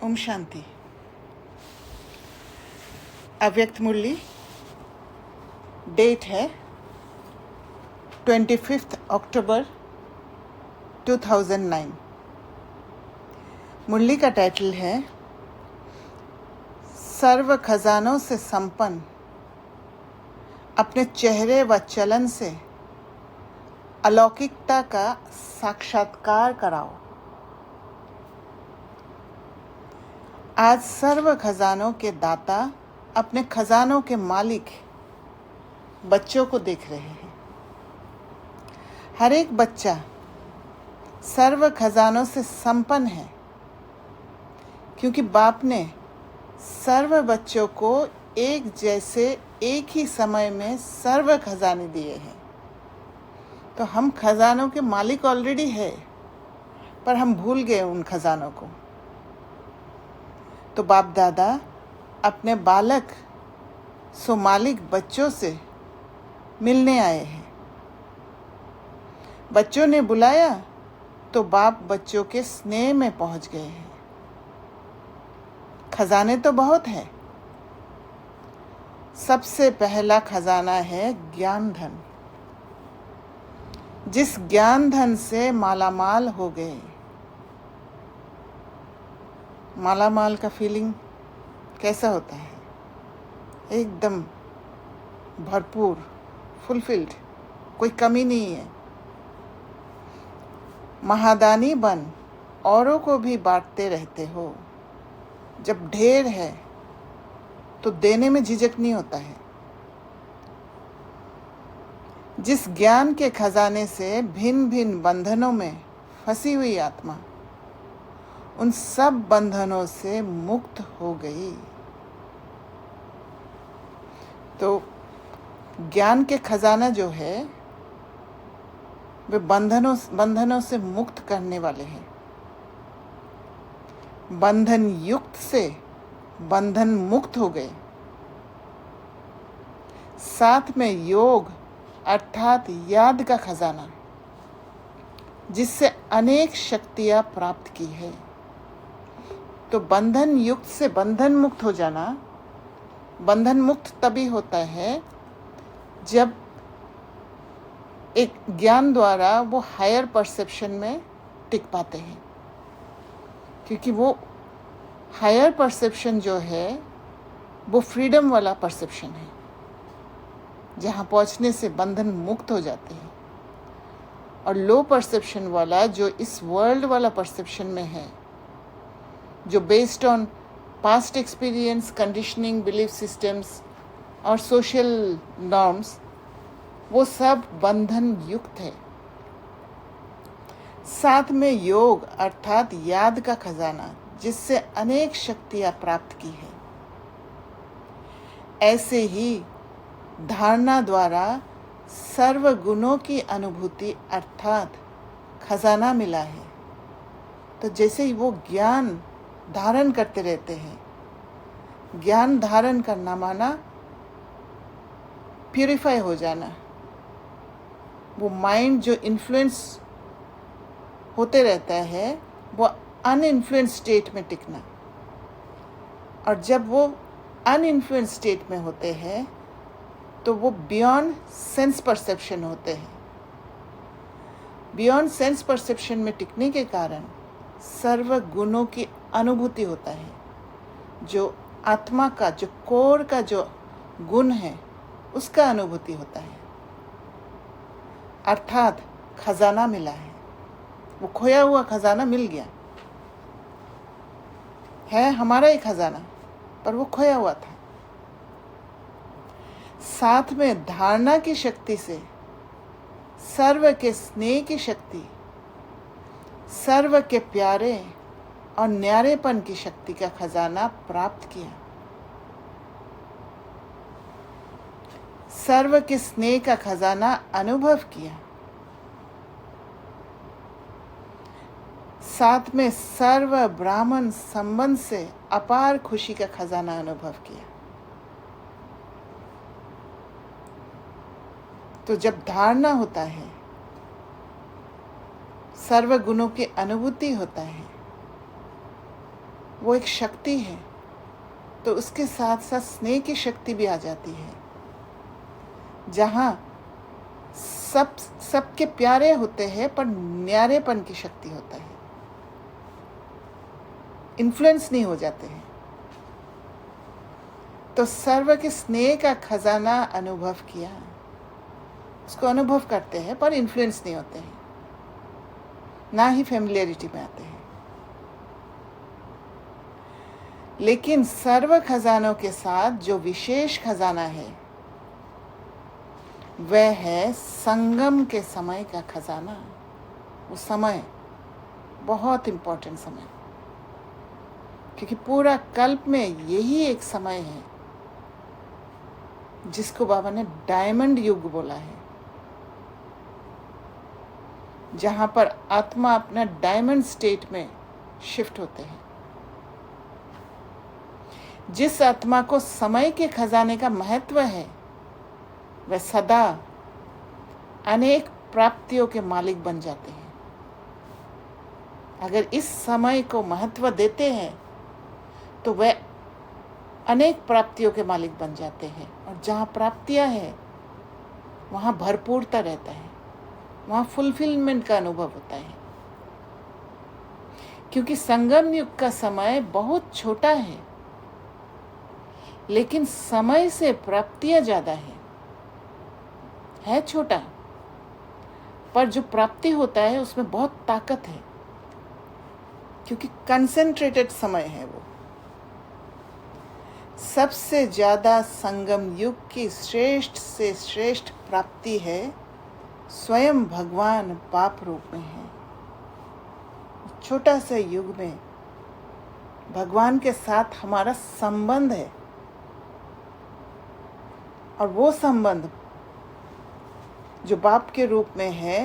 ओम शांति। अव्यक्त मुरली, डेट है 25 अक्टूबर 2009। मुरली का टाइटल है सर्व खजानों से संपन्न अपने चेहरे व चलन से अलौकिकता का साक्षात्कार कराओ। आज सर्व खजानों के दाता अपने खजानों के मालिक बच्चों को देख रहे हैं। हर एक बच्चा सर्व खजानों से संपन्न है, क्योंकि बाप ने सर्व बच्चों को एक जैसे एक ही समय में सर्व खजाने दिए हैं। तो हम खजानों के मालिक ऑलरेडी है, पर हम भूल गए उन खजानों को। तो बाप दादा अपने बालक सो मालिक बच्चों से मिलने आए हैं। बच्चों ने बुलाया तो बाप बच्चों के स्नेह में पहुंच गए हैं। खजाने तो बहुत है। सबसे पहला खजाना है ज्ञान धन। जिस ज्ञान धन से मालामाल हो गए, मालामाल का फीलिंग कैसा होता है? एकदम भरपूर, फुलफिल्ड, कोई कमी नहीं है। महादानी बन औरों को भी बांटते रहते हो। जब ढेर है तो देने में झिझक नहीं होता है। जिस ज्ञान के खजाने से भिन्न भिन्न बंधनों में फंसी हुई आत्मा उन सब बंधनों से मुक्त हो गई। तो ज्ञान के खजाना जो है वे बंधनों से मुक्त करने वाले हैं। बंधन युक्त से बंधन मुक्त हो गए। साथ में योग अर्थात याद का खजाना, जिससे अनेक शक्तियां प्राप्त की है। तो बंधन युक्त से बंधन मुक्त हो जाना, बंधन मुक्त तभी होता है जब एक ज्ञान द्वारा वो हायर परसेप्शन में टिक पाते हैं। क्योंकि वो हायर परसेप्शन जो है वो फ्रीडम वाला परसेप्शन है, जहाँ पहुँचने से बंधन मुक्त हो जाते हैं। और लो परसेप्शन वाला जो इस वर्ल्ड वाला परसेप्शन में है, जो based on past experience, conditioning, belief systems और सोशल नॉर्म्स, वो सब बंधन युक्त है। साथ में योग अर्थात याद का खजाना, जिससे अनेक शक्तियां प्राप्त की है। ऐसे ही धारणा द्वारा सर्व गुणों की अनुभूति अर्थात खजाना मिला है। तो जैसे ही वो ज्ञान धारण करते रहते हैं, ज्ञान धारण करना माना प्यूरिफाई हो जाना। वो माइंड जो इन्फ्लुएंस होते रहता है वो अनइन्फ्लुएंस स्टेट में टिकना। और जब वो अनइन्फ्लुएंस स्टेट में होते हैं तो वो बियॉन्ड सेंस परसेप्शन होते हैं। बियॉन्ड सेंस परसेप्शन में टिकने के कारण सर्व गुणों की अनुभूति होता है। जो आत्मा का, जो कोर का जो गुण है, उसका अनुभूति होता है। अर्थात खजाना मिला है। वो खोया हुआ खजाना मिल गया है, हमारा ही खजाना, पर वो खोया हुआ था। साथ में धारणा की शक्ति से सर्व के स्नेह की शक्ति, सर्व के प्यारे और न्यारेपन की शक्ति का खजाना प्राप्त किया। सर्व के स्नेह का खजाना अनुभव किया। साथ में सर्व ब्राह्मण संबंध से अपार खुशी का खजाना अनुभव किया। तो जब धारणा होता है, सर्व गुणों की अनुभूति होता है, वो एक शक्ति है, तो उसके साथ साथ स्नेह की शक्ति भी आ जाती है, जहाँ सबके प्यारे होते हैं पर न्यारेपन की शक्ति होता है, इन्फ्लुएंस नहीं हो जाते हैं। तो सर्व के स्नेह का खजाना अनुभव किया, उसको अनुभव करते हैं पर इन्फ्लुएंस नहीं होते हैं, ना ही फैमिलियरिटी में आते हैं। लेकिन सर्व खजानों के साथ जो विशेष खजाना है वह है संगम के समय का खजाना। वो समय बहुत इम्पोर्टेंट समय, क्योंकि पूरा कल्प में यही एक समय है जिसको बाबा ने डायमंड युग बोला है, जहां पर आत्मा अपना डायमंड स्टेट में शिफ्ट होते हैं। जिस आत्मा को समय के खजाने का महत्व है वह सदा अनेक प्राप्तियों के मालिक बन जाते हैं। अगर इस समय को महत्व देते हैं तो वह अनेक प्राप्तियों के मालिक बन जाते हैं, और जहाँ प्राप्तियाँ हैं वहाँ भरपूरता रहता है, वहाँ फुलफिलमेंट का अनुभव होता है। क्योंकि संगम युग का समय बहुत छोटा है, लेकिन समय से प्राप्तियां ज्यादा है छोटा, पर जो प्राप्ति होता है उसमें बहुत ताकत है, क्योंकि कंसंट्रेटेड समय है। वो सबसे ज्यादा संगम युग की श्रेष्ठ से श्रेष्ठ प्राप्ति है स्वयं भगवान बाप रूप में है। छोटा से युग में भगवान के साथ हमारा संबंध है, और वो संबंध जो बाप के रूप में है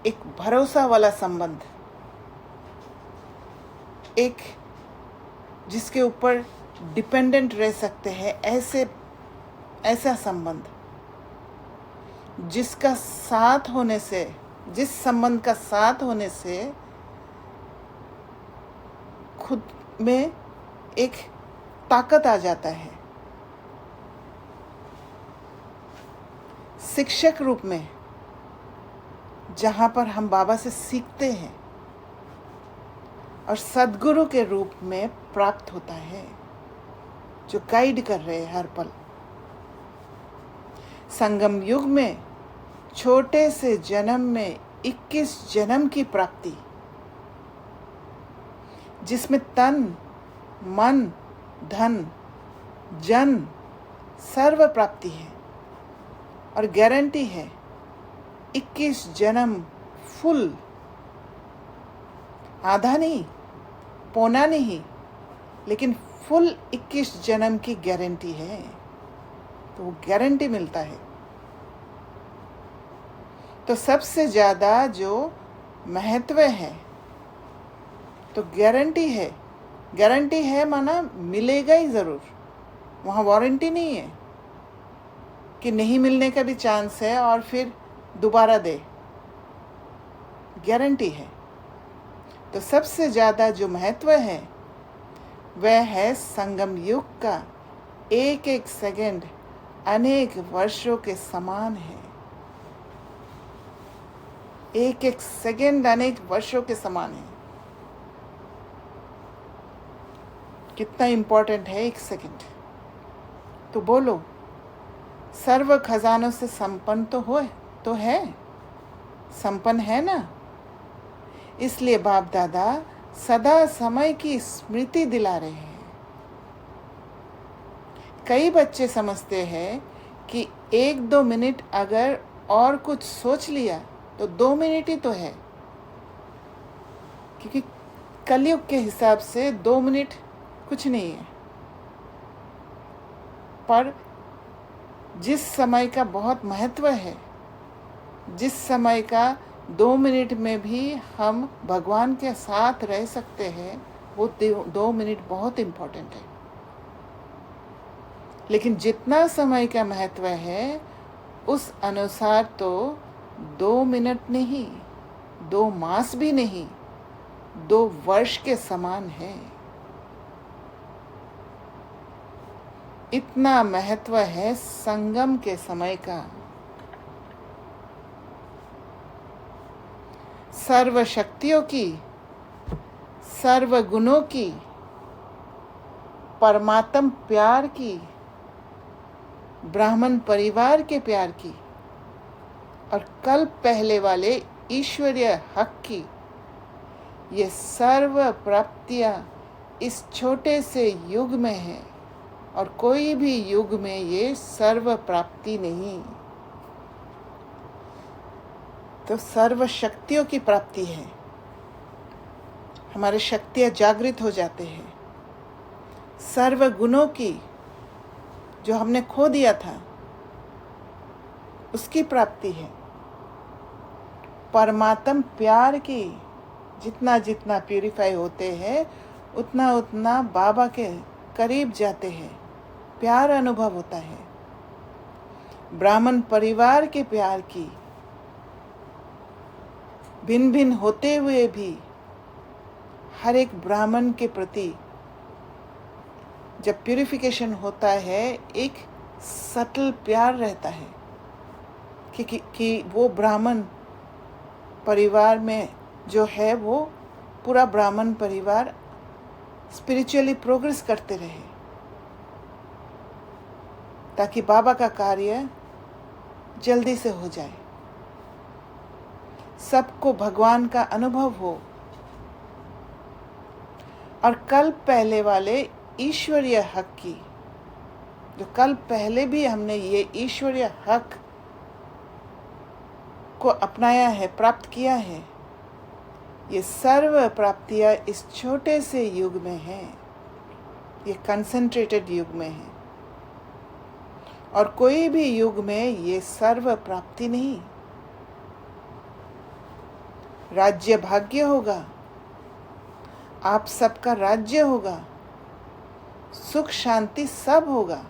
एक भरोसा वाला संबंध, एक जिसके ऊपर डिपेंडेंट रह सकते हैं, ऐसा संबंध जिसका साथ होने से, जिस संबंध का साथ होने से खुद में एक ताकत आ जाता है। शिक्षक रूप में जहाँ पर हम बाबा से सीखते हैं, और सद्गुरु के रूप में प्राप्त होता है जो गाइड कर रहे हैं हर पल। संगम युग में छोटे से जन्म में 21 जन्म की प्राप्ति, जिसमें तन मन धन जन सर्व प्राप्ति है, और गारंटी है 21 जन्म फुल, आधा नहीं पौना नहीं, लेकिन फुल 21 जन्म की गारंटी है। तो वो गारंटी मिलता है। तो सबसे ज़्यादा जो महत्व है तो गारंटी है माना मिलेगा ही ज़रूर, वहाँ वारंटी नहीं है कि नहीं मिलने का भी चांस है और फिर दोबारा दे, गारंटी है। तो सबसे ज़्यादा जो महत्व है वह है संगम युग का एक एक सेकंड अनेक वर्षों के समान है। एक एक सेकंड अनेक वर्षों के समान है। कितना इम्पोर्टेंट है एक सेकंड। तो बोलो, सर्व खजानों से संपन्न तो है, संपन्न है ना। इसलिए बाप दादा सदा समय की स्मृति दिला रहे हैं। कई बच्चे समझते हैं कि 1-2 मिनट अगर और कुछ सोच लिया तो 2 मिनट ही तो है, क्योंकि कलयुग के हिसाब से 2 मिनट कुछ नहीं है। पर जिस समय का बहुत महत्व है, जिस समय का 2 मिनट में भी हम भगवान के साथ रह सकते हैं, वो 2 मिनट बहुत इम्पोर्टेंट है। लेकिन जितना समय का महत्व है उस अनुसार तो 2 मिनट नहीं, 2 मास भी नहीं, 2 वर्ष के समान है। इतना महत्व है संगम के समय का। सर्व शक्तियों की, सर्व गुणों की, परमात्म प्यार की, ब्राह्मण परिवार के प्यार की और कल्प पहले वाले ईश्वरीय हक की, ये सर्व प्राप्तियां इस छोटे से युग में है और कोई भी युग में ये सर्व प्राप्ति नहीं। तो सर्व शक्तियों की प्राप्ति है। हमारे शक्तियां जागृत हो जाते हैं। सर्व गुणों की, जो हमने खो दिया था, उसकी प्राप्ति है। परमात्म प्यार की, जितना जितना प्यूरिफाई होते हैं उतना उतना बाबा के करीब जाते हैं, प्यार अनुभव होता है। ब्राह्मण परिवार के प्यार की, भिन्न भिन्न होते हुए भी हर एक ब्राह्मण के प्रति जब प्यूरिफिकेशन होता है एक सटल प्यार रहता है कि वो ब्राह्मण परिवार में जो है वो पूरा ब्राह्मण परिवार स्पिरिचुअली प्रोग्रेस करते रहे, ताकि बाबा का कार्य जल्दी से हो जाए, सबको भगवान का अनुभव हो। और कल्प पहले वाले ईश्वरीय हक की, जो कल्प पहले भी हमने ये ईश्वरीय हक को अपनाया है, प्राप्त किया है, ये सर्व प्राप्तियां इस छोटे से युग में है, ये कंसंट्रेटेड युग में है और कोई भी युग में ये सर्व प्राप्ति नहीं। राज्य भाग्य होगा, आप सबका राज्य होगा, सुख शांति सब होगा,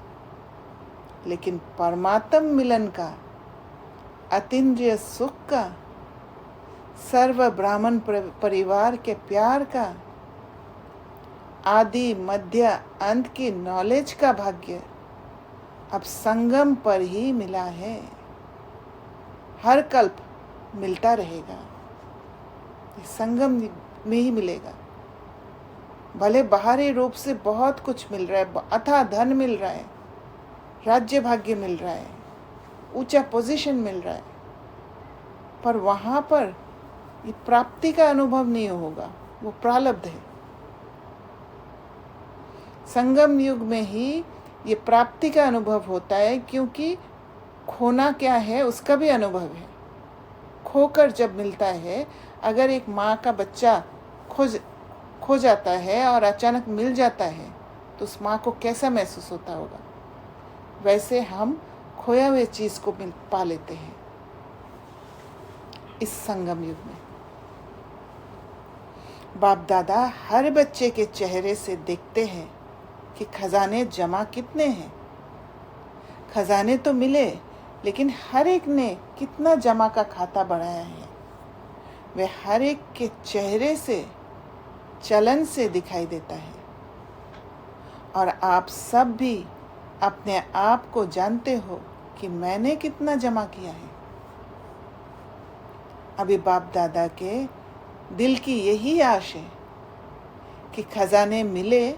लेकिन परमात्म मिलन का, अतीन्द्रिय सुख का, सर्व ब्राह्मण परिवार के प्यार का, आदि मध्य अंत की नॉलेज का भाग्य अब संगम पर ही मिला है। हर कल्प मिलता रहेगा, संगम में ही मिलेगा। भले बाहरी रूप से बहुत कुछ मिल रहा है, अथाह धन मिल रहा है, राज्य भाग्य मिल रहा है, ऊंचा पोजीशन मिल रहा है, पर वहाँ पर ये प्राप्ति का अनुभव नहीं होगा, वो प्रारब्ध है। संगम युग में ही ये प्राप्ति का अनुभव होता है, क्योंकि खोना क्या है उसका भी अनुभव है। खोकर जब मिलता है, अगर एक माँ का बच्चा खो जाता है और अचानक मिल जाता है तो उस माँ को कैसा महसूस होता होगा, वैसे हम खोया हुए चीज़ को पा लेते हैं इस संगम युग में। बाप दादा हर बच्चे के चेहरे से देखते हैं कि खजाने जमा कितने हैं। खजाने तो मिले, लेकिन हर एक ने कितना जमा का खाता बढ़ाया है, वे हर एक के चेहरे से, चलन से दिखाई देता है। और आप सब भी अपने आप को जानते हो कि मैंने कितना जमा किया है। अभी बाप दादा के दिल की यही आश है कि खजाने मिले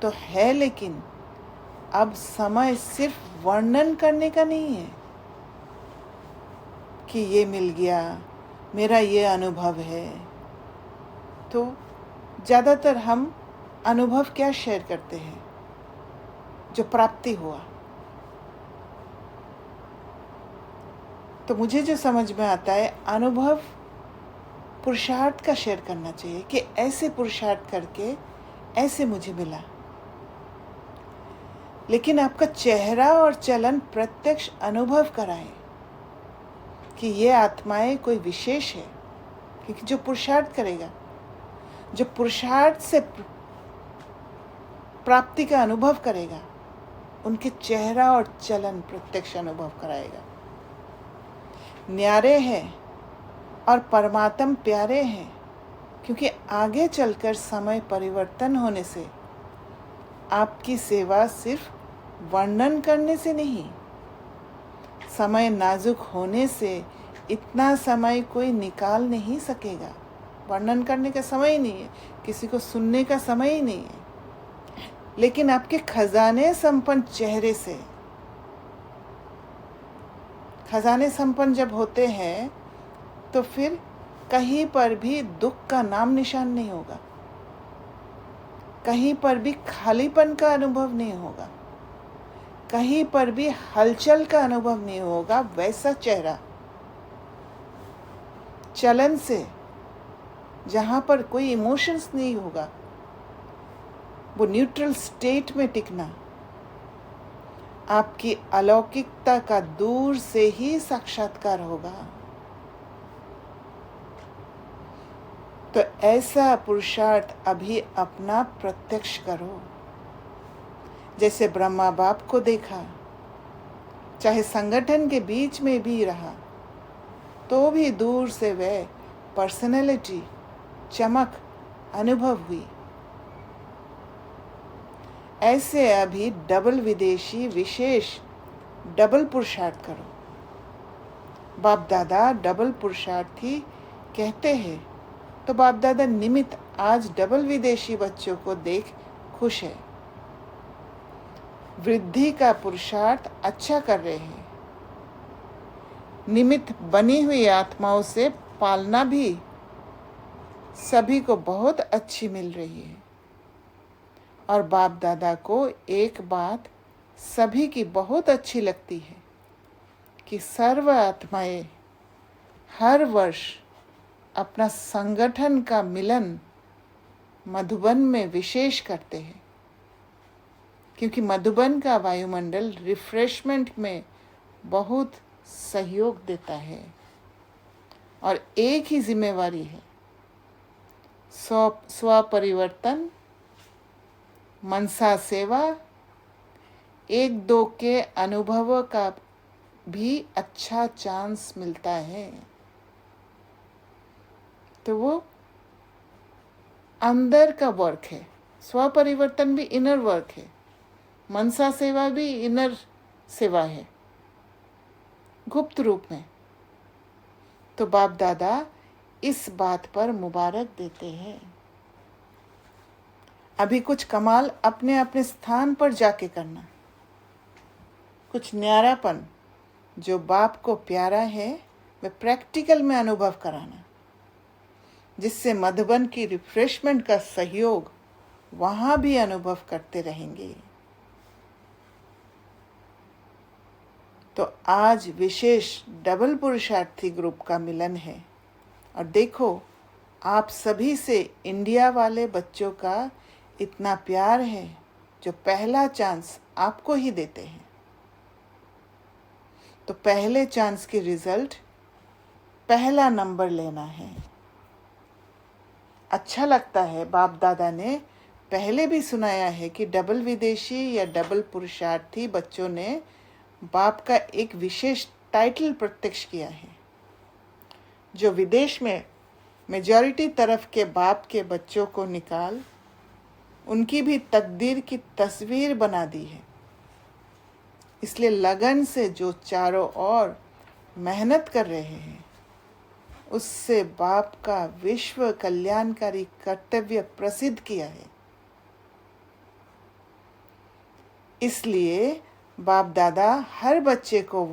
तो है, लेकिन अब समय सिर्फ वर्णन करने का नहीं है कि ये मिल गया, मेरा ये अनुभव है। तो ज़्यादातर हम अनुभव क्या शेयर करते हैं, जो प्राप्ति हुआ। तो मुझे जो समझ में आता है, अनुभव पुरुषार्थ का शेयर करना चाहिए कि ऐसे पुरुषार्थ करके ऐसे मुझे मिला। लेकिन आपका चेहरा और चलन प्रत्यक्ष अनुभव कराए कि ये आत्माएं कोई विशेष है, क्योंकि जो पुरुषार्थ करेगा, जो पुरुषार्थ से प्राप्ति का अनुभव करेगा, उनके चेहरा और चलन प्रत्यक्ष अनुभव कराएगा। न्यारे हैं और परमात्म प्यारे हैं, क्योंकि आगे चलकर समय परिवर्तन होने से आपकी सेवा सिर्फ वर्णन करने से नहीं, समय नाजुक होने से इतना समय कोई निकाल नहीं सकेगा। वर्णन करने का समय ही नहीं है, किसी को सुनने का समय ही नहीं है, लेकिन आपके खजाने संपन्न चेहरे से, खजाने संपन्न जब होते हैं तो फिर कहीं पर भी दुख का नाम निशान नहीं होगा, कहीं पर भी खालीपन का अनुभव नहीं होगा, कहीं पर भी हलचल का अनुभव नहीं होगा। वैसा चेहरा, चलन से, जहाँ पर कोई इमोशंस नहीं होगा, वो न्यूट्रल स्टेट में टिकना, आपकी अलौकिकता का दूर से ही साक्षात्कार होगा। तो ऐसा पुरुषार्थ अभी अपना प्रत्यक्ष करो। जैसे ब्रह्मा बाप को देखा, चाहे संगठन के बीच में भी रहा, तो भी दूर से वह पर्सनैलिटी, चमक अनुभव हुई। ऐसे अभी डबल विदेशी विशेष डबल पुरुषार्थ करो। बाप दादा डबल पुरुषार्थी कहते हैं, तो बाप दादा निमित्त आज डबल विदेशी बच्चों को देख खुश है। वृद्धि का पुरुषार्थ अच्छा कर रहे हैं। निमित्त बनी हुई आत्माओं से पालना भी सभी को बहुत अच्छी मिल रही है। और बाप दादा को एक बात सभी की बहुत अच्छी लगती है कि सर्व आत्माएं हर वर्ष अपना संगठन का मिलन मधुबन में विशेष करते हैं, क्योंकि मधुबन का वायुमंडल रिफ्रेशमेंट में बहुत सहयोग देता है। और एक ही जिम्मेवारी है, स्व परिवर्तन, मनसा सेवा, एक दो के अनुभव का भी अच्छा चांस मिलता है। तो वो अंदर का वर्क है, स्व परिवर्तन भी इनर वर्क है, मनसा सेवा भी इनर सेवा है, गुप्त रूप में। तो बाप दादा इस बात पर मुबारक देते हैं। अभी कुछ कमाल अपने अपने स्थान पर जाके करना, कुछ न्यारापन जो बाप को प्यारा है वह प्रैक्टिकल में अनुभव कराना, जिससे मधुबन की रिफ्रेशमेंट का सहयोग वहाँ भी अनुभव करते रहेंगे। तो आज विशेष डबल पुरुषार्थी ग्रुप का मिलन है। और देखो, आप सभी से इंडिया वाले बच्चों का इतना प्यार है जो पहला चांस आपको ही देते हैं। तो पहले चांस की रिजल्ट पहला नंबर लेना है। अच्छा लगता है, बाप दादा ने पहले भी सुनाया है कि डबल विदेशी या डबल पुरुषार्थी बच्चों ने बाप का एक विशेष टाइटल प्रत्यक्ष किया है, जो विदेश में मेजॉरिटी तरफ के बाप के बच्चों को निकाल उनकी भी तकदीर की तस्वीर बना दी है। इसलिए लगन से जो चारों ओर मेहनत कर रहे हैं, उससे बाप का विश्व कल्याणकारी कर्तव्य प्रसिद्ध किया है। इसलिए बाप दादा हर बच्चे को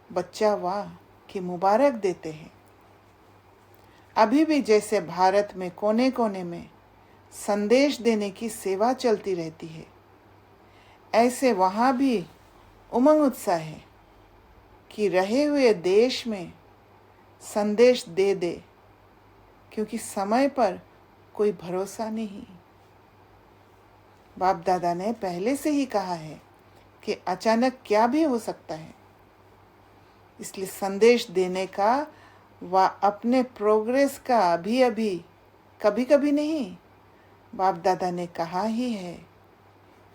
बच्चा वाह की मुबारक देते हैं। अभी भी जैसे भारत में कोने कोने में संदेश देने की सेवा चलती रहती है, ऐसे वहाँ भी उमंग उत्साह है कि रहे हुए देश में संदेश दे दे, क्योंकि समय पर कोई भरोसा नहीं। बाप दादा ने पहले से ही कहा है कि अचानक क्या भी हो सकता है, इसलिए संदेश देने का व अपने प्रोग्रेस का अभी कभी कभी नहीं, बाप दादा ने कहा ही है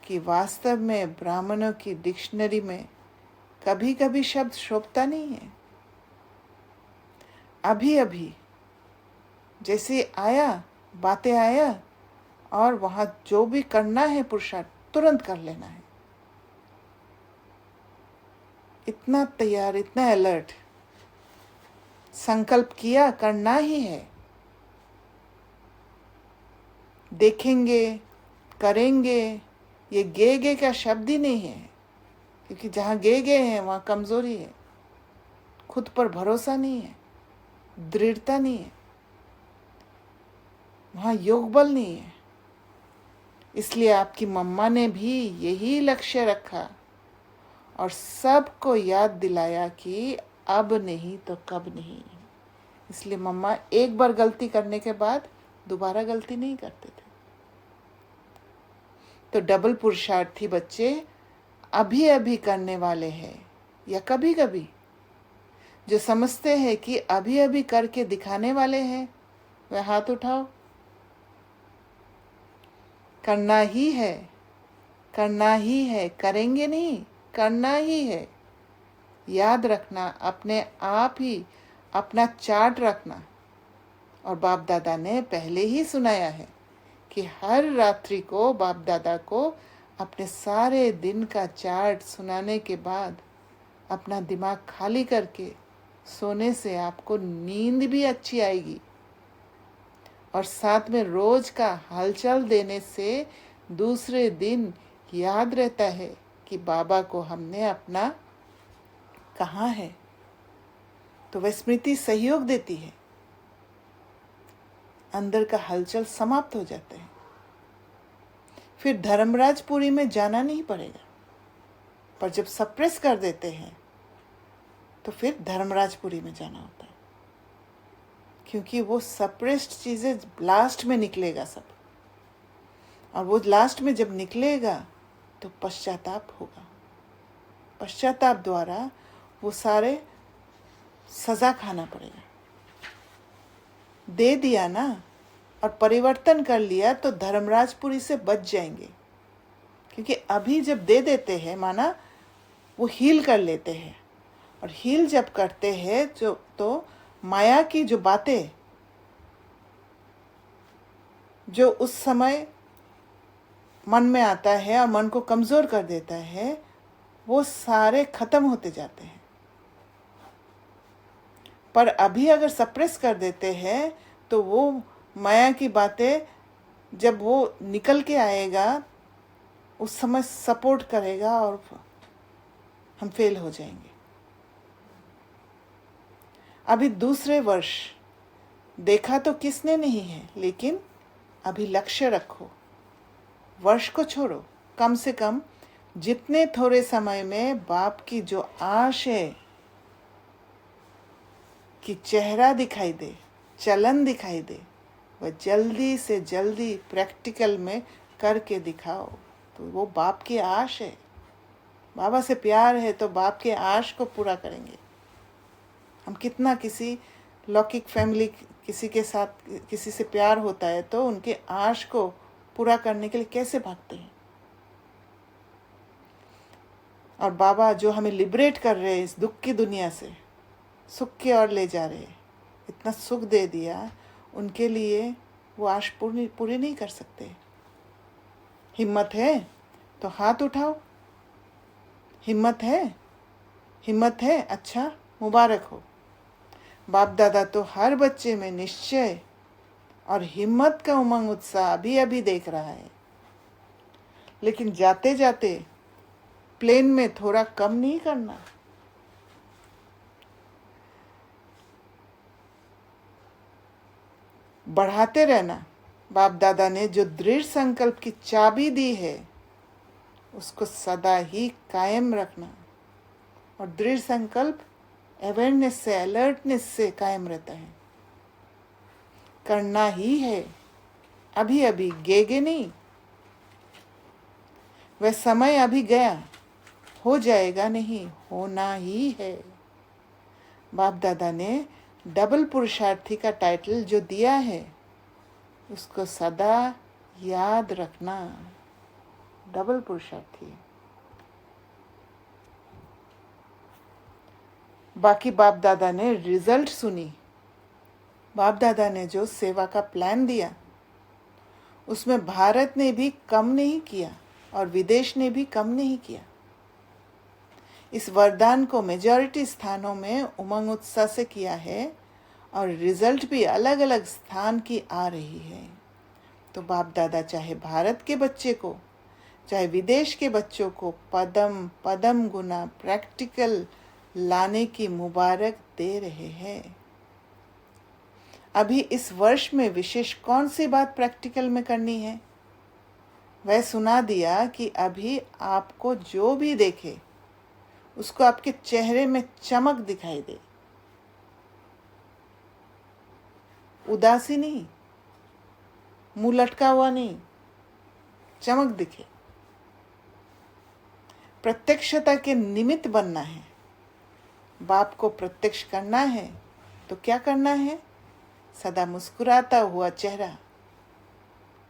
कि वास्तव में ब्राह्मणों की डिक्शनरी में कभी कभी शब्द शोभता नहीं है। अभी जैसे आया, बातें आया, और वहाँ जो भी करना है पुरुषार्थ तुरंत कर लेना है। इतना तैयार, इतना अलर्ट, संकल्प किया करना ही है, देखेंगे, करेंगे, ये गे का शब्द ही नहीं है, क्योंकि जहाँ गे हैं वहाँ कमजोरी है, खुद पर भरोसा नहीं है, दृढ़ता नहीं है, वहाँ योग बल नहीं है। इसलिए आपकी मम्मा ने भी यही लक्ष्य रखा और सबको याद दिलाया कि अब नहीं तो कब नहीं। इसलिए मम्मा एक बार गलती करने के बाद दोबारा गलती नहीं करते थे। तो डबल पुरुषार्थी बच्चे अभी अभी करने वाले हैं या कभी कभी जो समझते हैं कि अभी अभी करके दिखाने वाले हैं, वह हाथ उठाओ। करना ही है, करना ही है, करेंगे नहीं, करना ही है। याद रखना, अपने आप ही अपना चार्ट रखना। और बाप दादा ने पहले ही सुनाया है कि हर रात्रि को बाप दादा को अपने सारे दिन का चार्ट सुनाने के बाद अपना दिमाग खाली करके सोने से आपको नींद भी अच्छी आएगी, और साथ में रोज का हलचल देने से दूसरे दिन याद रहता है कि बाबा को हमने अपना कहा है, तो वह स्मृति सहयोग देती है, अंदर का हलचल समाप्त हो जाता है। फिर धर्मराजपुरी में जाना नहीं पड़ेगा। पर जब सप्रेस कर देते हैं तो फिर धर्मराजपुरी में जाना होता है, क्योंकि वो सप्रेस्ड चीज़ें लास्ट में निकलेगा सब, और वो लास्ट में जब निकलेगा तो पश्चाताप होगा। पश्चाताप द्वारा वो सारे सज़ा खाना पड़ेगा। दे दिया ना और परिवर्तन कर लिया तो धर्मराजपुरी से बच जाएंगे, क्योंकि अभी जब दे देते हैं माना वो हील कर लेते हैं, और हील जब करते हैं तो माया की जो बातें जो उस समय मन में आता है और मन को कमज़ोर कर देता है, वो सारे खत्म होते जाते हैं। पर अभी अगर सप्रेस कर देते हैं तो वो माया की बातें जब वो निकल के आएगा उस समय सपोर्ट करेगा और हम फेल हो जाएंगे। अभी दूसरे वर्ष देखा तो किसने नहीं है, लेकिन अभी लक्ष्य रखो, वर्ष को छोड़ो, कम से कम जितने थोड़े समय में बाप की जो आश है कि चेहरा दिखाई दे, चलन दिखाई दे, वह जल्दी से जल्दी प्रैक्टिकल में करके दिखाओ। तो वो बाप की आश है, बाबा से प्यार है तो बाप के आश को पूरा करेंगे। हम कितना किसी लौकिक फैमिली किसी के साथ किसी से प्यार होता है तो उनके आश को पूरा करने के लिए कैसे भागते हैं। और बाबा जो हमें लिबरेट कर रहे हैं इस दुख की दुनिया से, सुख की ओर ले जा रहे हैं, इतना सुख दे दिया, उनके लिए वो आश पूरी नहीं कर सकते। हिम्मत है तो हाथ उठाओ। हिम्मत है, हिम्मत है, अच्छा मुबारक हो। बाप दादा तो हर बच्चे में निश्चय और हिम्मत का उमंग उत्साह अभी अभी देख रहा है, लेकिन जाते जाते प्लेन में थोड़ा कम नहीं करना। बढ़ाते रहना। बाप दादा ने जो दृढ़ संकल्प की चाबी दी है उसको सदा ही कायम रखना, और दृढ़ संकल्प अवेयरनेस से, अलर्टनेस से कायम रहता है। करना ही है, अभी अभी गेगे नहीं। वह समय अभी गया, हो जाएगा नहीं, होना ही है। बाप दादा ने डबल पुरुषार्थी का टाइटल जो दिया है उसको सदा याद रखना। डबल पुरुषार्थी। बाकी बाप दादा ने रिजल्ट सुनी, बाप दादा ने जो सेवा का प्लान दिया उसमें भारत ने भी कम नहीं किया और विदेश ने भी कम नहीं किया। इस वरदान को मेजॉरिटी स्थानों में उमंग उत्साह से किया है और रिजल्ट भी अलग अलग स्थान की आ रही है। तो बाप दादा चाहे भारत के बच्चे को चाहे विदेश के बच्चों को पदम पदम गुना प्रैक्टिकल लाने की मुबारक दे रहे हैं। अभी इस वर्ष में विशेष कौन सी बात प्रैक्टिकल में करनी है? वह सुना दिया कि अभी आपको जो भी देखे उसको आपके चेहरे में चमक दिखाई दे, उदासी नहीं, मुंह लटका हुआ नहीं, चमक दिखे। प्रत्यक्षता के निमित्त बनना है। बाप को प्रत्यक्ष करना है तो क्या करना है? सदा मुस्कुराता हुआ चेहरा,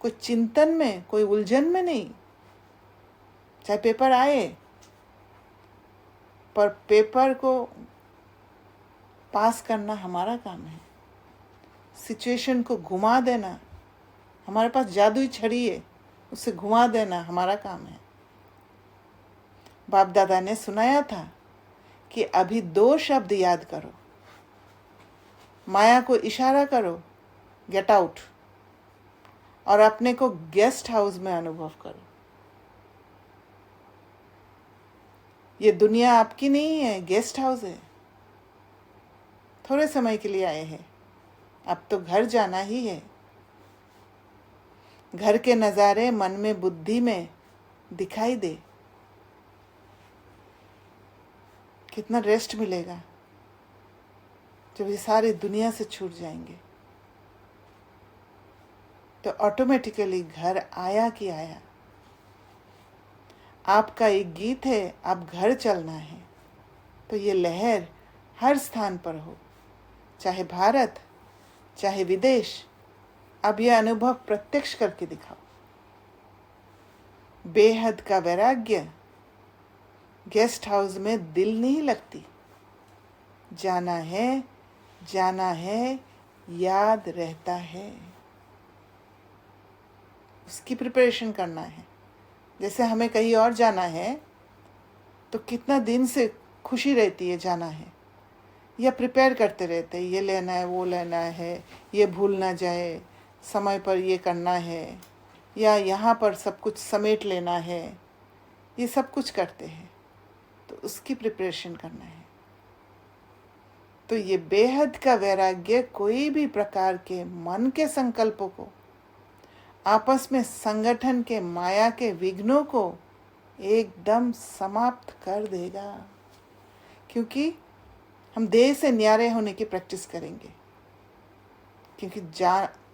कोई चिंतन में, कोई उलझन में नहीं। चाहे पेपर आए, पर पेपर को पास करना हमारा काम है। सिचुएशन को घुमा देना, हमारे पास जादुई छड़ी है, उसे घुमा देना हमारा काम है। बाप दादा ने सुनाया था कि अभी 2 शब्द याद करो, माया को इशारा करो, गेट आउट, और अपने को गेस्ट हाउस में अनुभव करो। ये दुनिया आपकी नहीं है, गेस्ट हाउस है। थोड़े समय के लिए आए हैं, अब तो घर जाना ही है। घर के नज़ारे मन में, बुद्धि में दिखाई दे। कितना रेस्ट मिलेगा जब ये सारी दुनिया से छूट जाएंगे। तो ऑटोमेटिकली घर आया कि आया। आपका एक गीत है, अब घर चलना है। तो ये लहर हर स्थान पर हो, चाहे भारत चाहे विदेश। अब यह अनुभव प्रत्यक्ष करके दिखाओ। बेहद का वैराग्य गेस्ट हाउस में दिल नहीं लगती। जाना है, जाना है, याद रहता है। उसकी प्रिपरेशन करना है। जैसे हमें कहीं और जाना है तो कितना दिन से खुशी रहती है जाना है, या प्रिपेयर करते रहते हैं, ये लेना है, वो लेना है, ये भूल ना जाए, समय पर ये करना है, या यहाँ पर सब कुछ समेट लेना है। ये सब कुछ करते हैं, तो उसकी प्रिपरेशन करना है। तो ये बेहद का वैराग्य कोई भी प्रकार के मन के संकल्पों को, आपस में संगठन के माया के विघ्नों को एकदम समाप्त कर देगा। क्योंकि हम देह से न्यारे होने की प्रैक्टिस करेंगे। क्योंकि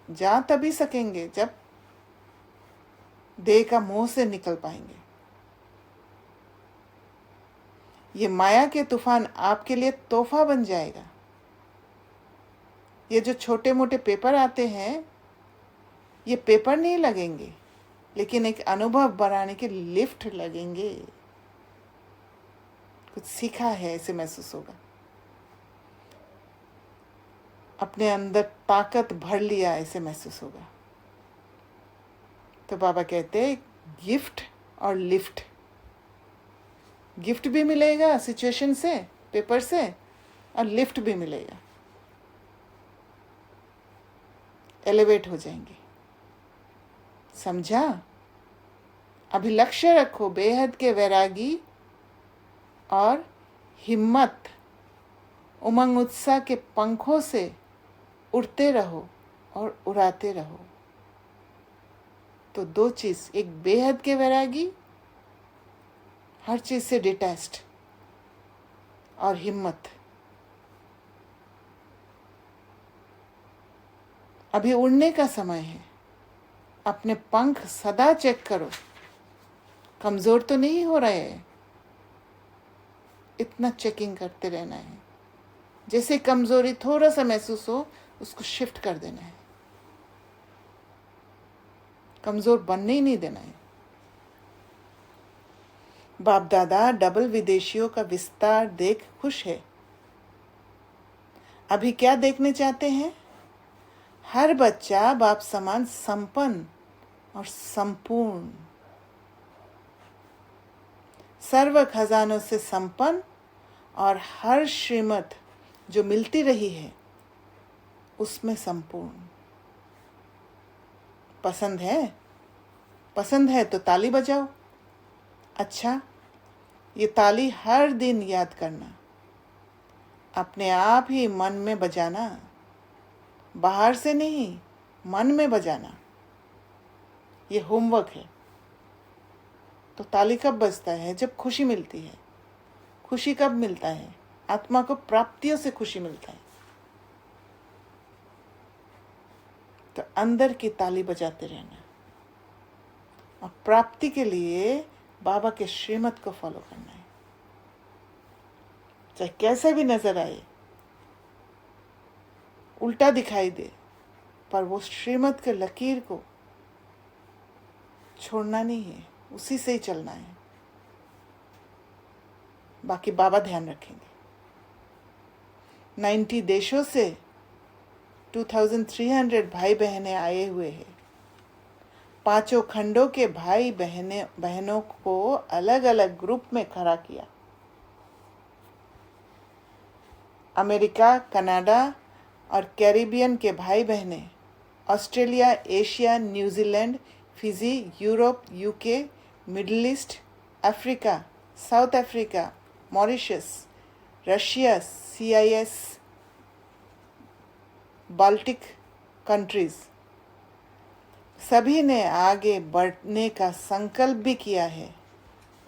जा तभी सकेंगे जब देह का मोह से निकल पाएंगे। ये माया के तूफान आपके लिए तोहफा बन जाएगा। ये जो छोटे मोटे पेपर आते हैं, ये पेपर नहीं लगेंगे, लेकिन एक अनुभव बनाने के लिफ्ट लगेंगे। कुछ सीखा है ऐसे महसूस होगा, अपने अंदर ताकत भर लिया ऐसे महसूस होगा। तो बाबा कहते हैं गिफ्ट और लिफ्ट। गिफ्ट भी मिलेगा सिचुएशन से, पेपर से, और लिफ्ट भी मिलेगा। एलिवेट हो जाएंगे। समझा? अभी लक्ष्य रखो, बेहद के वैरागी और हिम्मत, उमंग उत्साह के पंखों से उड़ते रहो और उड़ाते रहो। तो 2 चीज, एक बेहद के वैरागी, हर चीज से डिटैच्ड, और हिम्मत। अभी उड़ने का समय है। अपने पंख सदा चेक करो, कमजोर तो नहीं हो रहे हैं। इतना चेकिंग करते रहना है। जैसे कमजोरी थोड़ा सा महसूस हो, उसको शिफ्ट कर देना है। कमजोर बनने ही नहीं देना है। बाप दादा डबल विदेशियों का विस्तार देख खुश है। अभी क्या देखने चाहते हैं? हर बच्चा बाप समान संपन्न और संपूर्ण, सर्व खजानों से संपन्न और हर श्रीमत जो मिलती रही है उसमें संपूर्ण। पसंद है? पसंद है तो ताली बजाओ। अच्छा, ये ताली हर दिन याद करना, अपने आप ही मन में बजाना, बाहर से नहीं, मन में बजाना। ये होमवर्क है। तो ताली कब बजता है? जब खुशी मिलती है। खुशी कब मिलता है? आत्मा को प्राप्तियों से खुशी मिलता है। तो अंदर की ताली बजाते रहना और प्राप्ति के लिए बाबा के श्रीमत को फॉलो करना है, चाहे कैसे भी नजर आए, उल्टा दिखाई दे, पर वो श्रीमत के लकीर को छोड़ना नहीं है, उसी से ही चलना है। बाकी बाबा ध्यान रखेंगे। 90 देशों से 2300 भाई बहनें आए हुए हैं। 5 खंडों के भाई बहनों को अलग अलग ग्रुप में खड़ा किया। अमेरिका, कनाडा और कैरिबियन के भाई बहनें, Australia, Asia, New Zealand, Fiji, Europe, UK, middle east, Africa, south Africa, Mauritius, Russia, CIS, Baltic countries, सभी ने आगे बढ़ने का संकल्प भी किया है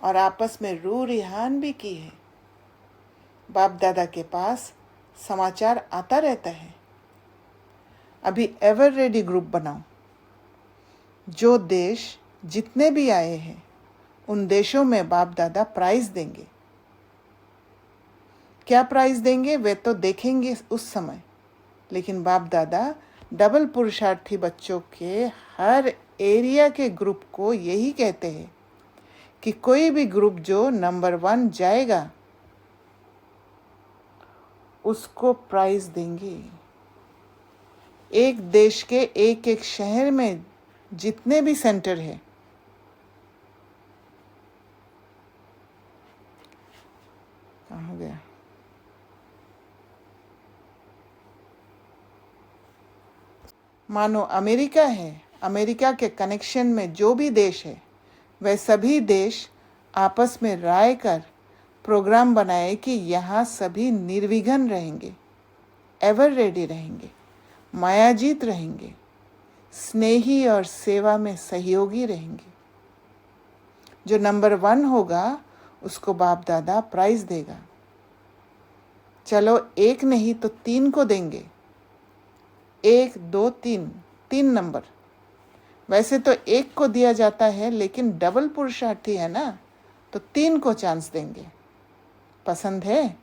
और आपस में रूह रिहान भी की है। बाप दादा के पास समाचार आता रहता है। अभी एवर रेडी ग्रुप बनाओ। जो देश जितने भी आए हैं उन देशों में बाप दादा प्राइज देंगे। क्या प्राइज देंगे वे तो देखेंगे उस समय, लेकिन बाप दादा डबल पुरुषार्थी बच्चों के हर एरिया के ग्रुप को यही कहते हैं कि कोई भी ग्रुप जो नंबर 1 जाएगा उसको प्राइज देंगे। एक देश के एक एक शहर में जितने भी सेंटर है, कहाँ गया? मानो अमेरिका है, अमेरिका के कनेक्शन में जो भी देश है वह सभी देश आपस में राय कर प्रोग्राम बनाए कि यहाँ सभी निर्विघ्न रहेंगे, एवर रेडी रहेंगे, मायाजीत रहेंगे, स्नेही और सेवा में सहयोगी रहेंगे। जो नंबर 1 होगा उसको बाप दादा प्राइज देगा। चलो 1 नहीं तो 3 को देंगे। 1, 2, 3 नंबर। वैसे तो 1 को दिया जाता है, लेकिन डबल पुरुषार्थी है ना, तो 3 को चांस देंगे। पसंद है?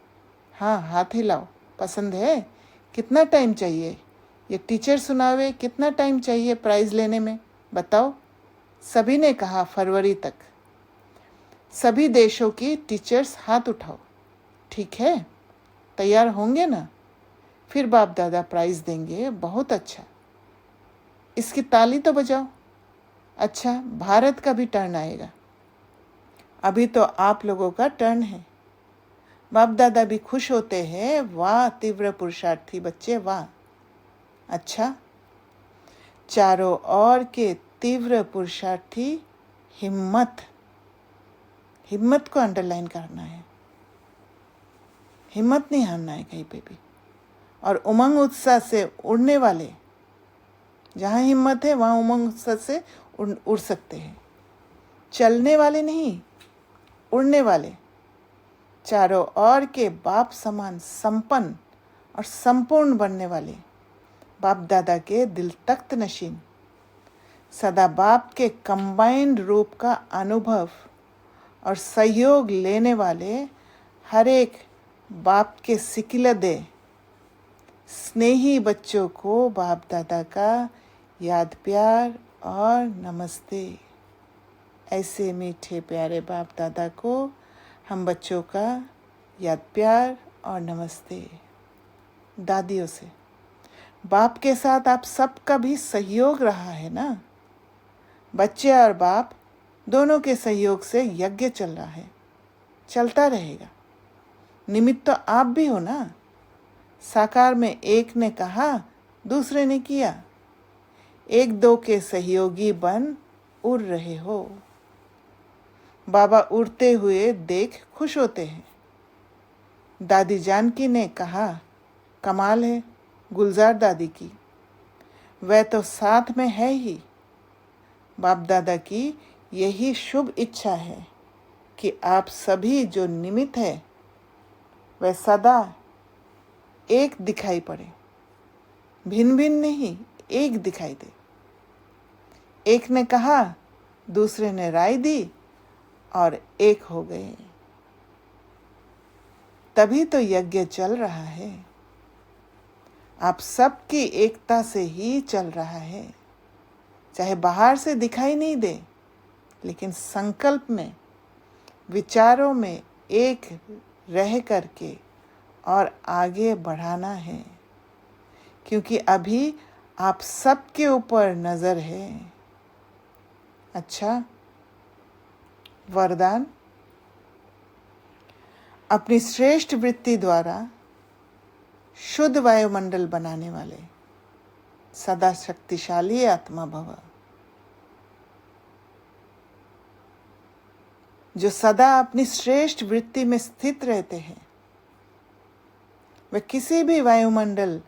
हाँ, हाथ हिलाओ। पसंद है? कितना टाइम चाहिए? ये टीचर सुनावे, कितना टाइम चाहिए प्राइज लेने में? बताओ। सभी ने कहा फरवरी तक। सभी देशों की टीचर्स हाथ उठाओ। ठीक है? तैयार होंगे ना? फिर बाप दादा प्राइज देंगे। बहुत अच्छा। इसकी ताली तो बजाओ। अच्छा, भारत का भी टर्न आएगा। अभी तो आप लोगों का टर्न है। बाप दादा भी खुश होते हैं। वाह तीव्र पुरुषार्थी बच्चे, वाह। अच्छा, चारों ओर के तीव्र पुरुषार्थी हिम्मत को अंडरलाइन करना है। हिम्मत नहीं हारना है कहीं पे भी। और उमंग उत्साह से उड़ने वाले, जहाँ हिम्मत है वहाँ उमंग उत्साह से उड़ सकते हैं। चलने वाले नहीं, उड़ने वाले। चारों ओर के बाप समान संपन्न और संपूर्ण बनने वाले, बाप दादा के दिल तख्त नशीन, सदा बाप के कंबाइंड रूप का अनुभव और सहयोग लेने वाले, हर एक बाप के सिकिलदे स्नेही बच्चों को बाप दादा का याद प्यार और नमस्ते। ऐसे मीठे प्यारे बाप दादा को हम बच्चों का याद प्यार और नमस्ते। दादियों से बाप के साथ आप सबका भी सहयोग रहा है ना। बच्चे और बाप दोनों के सहयोग से यज्ञ चल रहा है, चलता रहेगा। निमित्त तो आप भी हो ना। साकार में एक ने कहा, दूसरे ने किया। एक दो के सहयोगी बन उड़ रहे हो। बाबा उड़ते हुए देख खुश होते हैं। दादी जानकी ने कहा, कमाल है गुलजार दादी की, वह तो साथ में है ही। बाप दादा की यही शुभ इच्छा है कि आप सभी जो निमित्त है वह सदा एक दिखाई पड़े, भिन्न भिन्न नहीं, एक दिखाई दे। एक ने कहा, दूसरे ने राय दी और एक हो गए। तभी तो यज्ञ चल रहा है। आप सबकी एकता से ही चल रहा है। चाहे बाहर से दिखाई नहीं दे, लेकिन संकल्प में, विचारों में एक रह करके और आगे बढ़ाना है, क्योंकि अभी आप सबके ऊपर नजर है। अच्छा, वरदान। अपनी श्रेष्ठ वृत्ति द्वारा शुद्ध वायुमंडल बनाने वाले सदा शक्तिशाली आत्मा भव, जो सदा अपनी श्रेष्ठ वृत्ति में स्थित रहते हैं, वे किसी भी वायुमंडल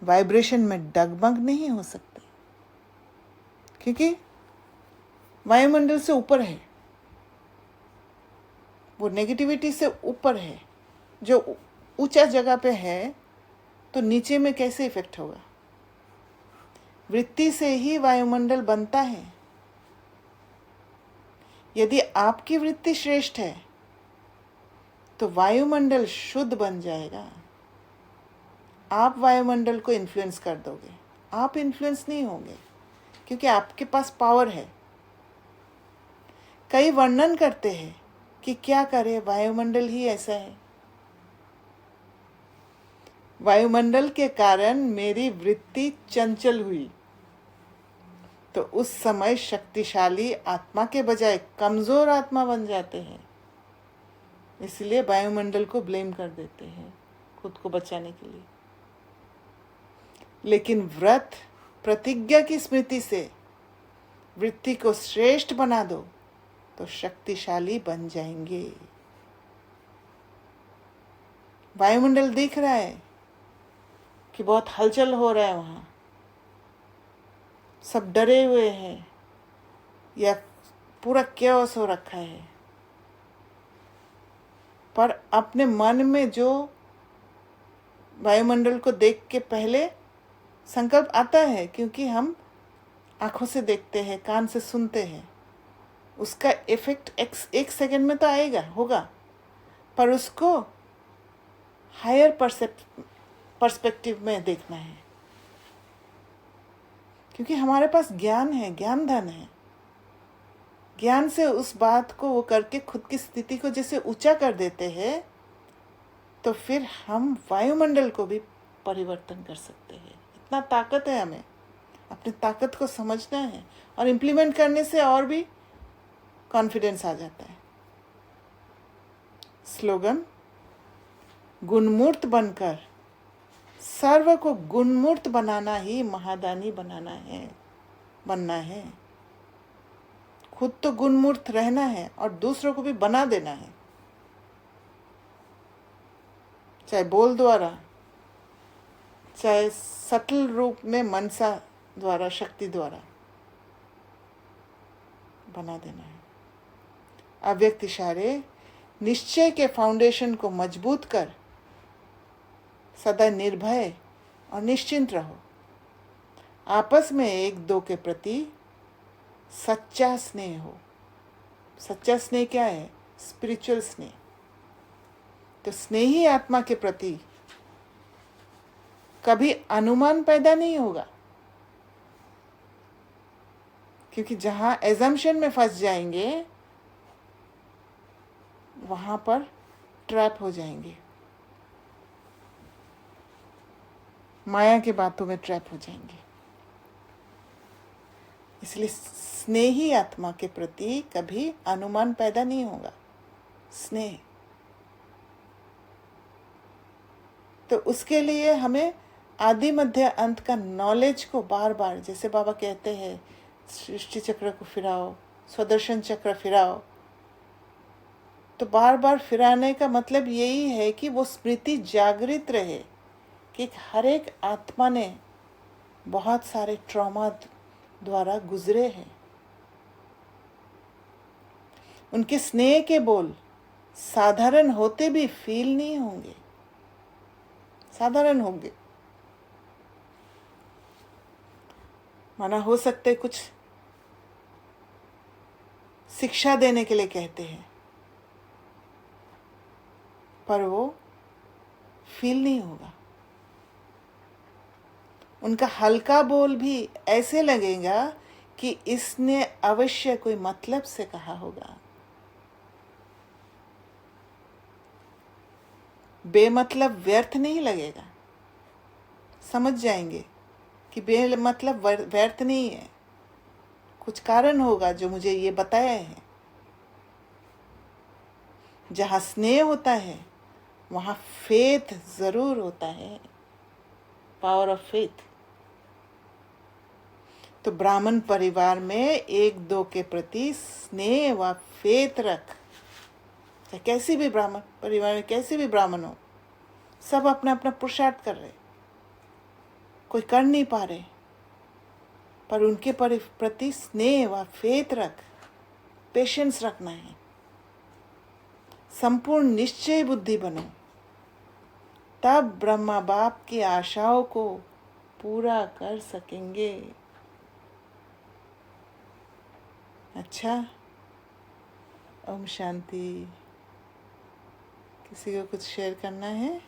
वाइब्रेशन में डगमग नहीं हो सकते, क्योंकि वायुमंडल से ऊपर है, वो नेगेटिविटी से ऊपर है। जो ऊंचा जगह पे है तो नीचे में कैसे इफेक्ट होगा? वृत्ति से ही वायुमंडल बनता है। यदि आपकी वृत्ति श्रेष्ठ है तो वायुमंडल शुद्ध बन जाएगा। आप वायुमंडल को इन्फ्लुएंस कर दोगे, आप इन्फ्लुएंस नहीं होंगे, क्योंकि आपके पास पावर है। कई वर्णन करते हैं कि क्या करे, वायुमंडल ही ऐसा है। वायुमंडल के कारण मेरी वृत्ति चंचल हुई, तो उस समय शक्तिशाली आत्मा के बजाय कमजोर आत्मा बन जाते हैं। इसलिए वायुमंडल को ब्लेम कर देते हैं खुद को बचाने के लिए। लेकिन व्रत प्रतिज्ञा की स्मृति से वृत्ति को श्रेष्ठ बना दो तो शक्तिशाली बन जाएंगे। वायुमंडल दिख रहा है कि बहुत हलचल हो रहा है, वहाँ सब डरे हुए हैं या पूरा कैओस हो रखा है, पर अपने मन में जो वायुमंडल को देख के पहले संकल्प आता है, क्योंकि हम आंखों से देखते हैं, कान से सुनते हैं, उसका इफेक्ट एक सेकंड में तो आएगा, होगा, पर उसको हायर पर्सपेक्टिव में देखना है, क्योंकि हमारे पास ज्ञान है, ज्ञान धन है। ज्ञान से उस बात को वो करके खुद की स्थिति को जैसे ऊंचा कर देते हैं, तो फिर हम वायुमंडल को भी परिवर्तन कर सकते हैं। इतना ताकत है हमें, अपनी ताकत को समझना है और इम्प्लीमेंट करने से और भी कॉन्फिडेंस आ जाता है। स्लोगन, गुणमूर्त बनकर सर्व को गुणमूर्त बनाना ही महादानी बनना है। खुद तो गुणमूर्त रहना है और दूसरों को भी बना देना है, चाहे बोल द्वारा, चाहे सटल रूप में मनसा द्वारा, शक्ति द्वारा बना देना है। अव्यक्त इशारे निश्चय के फाउंडेशन को मजबूत कर सदा निर्भय और निश्चिंत रहो। आपस में एक दो के प्रति सच्चा स्नेह हो। सच्चा स्नेह क्या है? स्पिरिचुअल स्नेह। तो स्नेही आत्मा के प्रति कभी अनुमान पैदा नहीं होगा, क्योंकि जहां एजम्पशन में फंस जाएंगे वहां पर ट्रैप हो जाएंगे। माया की बातों में ट्रैप हो जाएंगे। इसलिए स्नेही आत्मा के प्रति कभी अनुमान पैदा नहीं होगा। स्नेह, तो उसके लिए हमें आदि मध्य अंत का नॉलेज को बार बार, जैसे बाबा कहते हैं सृष्टि चक्र को फिराओ, स्वदर्शन चक्र फिराओ, तो बार बार फिराने का मतलब यही है कि वो स्मृति जागृत रहे कि हर एक आत्मा ने बहुत सारे ट्रॉमा द्वारा गुजरे हैं। उनके स्नेह के बोल साधारण होते भी फील नहीं होंगे, साधारण होंगे। माना हो सकते कुछ शिक्षा देने के लिए कहते हैं, पर वो फील नहीं होगा। उनका हल्का बोल भी ऐसे लगेगा कि इसने अवश्य कोई मतलब से कहा होगा। बेमतलब व्यर्थ नहीं लगेगा। समझ जाएंगे कि बेमतलब व्यर्थ नहीं है, कुछ कारण होगा जो मुझे ये बताया है। जहाँ स्नेह होता है वहाँ फेथ जरूर होता है, पावर ऑफ फेथ। तो ब्राह्मण परिवार में एक दो के प्रति स्नेह व फेथ रख, चाहे कैसी भी ब्राह्मण परिवार में कैसे भी ब्राह्मण हो, सब अपना अपना पुरुषार्थ कर रहे, कोई कर नहीं पा रहे, पर उनके प्रति स्नेह व फेथ रख, पेशेंस रखना है। संपूर्ण निश्चय बुद्धि बनो, तब ब्रह्मा बाप की आशाओं को पूरा कर सकेंगे। अच्छा, ओम शांति। किसी को कुछ शेयर करना है?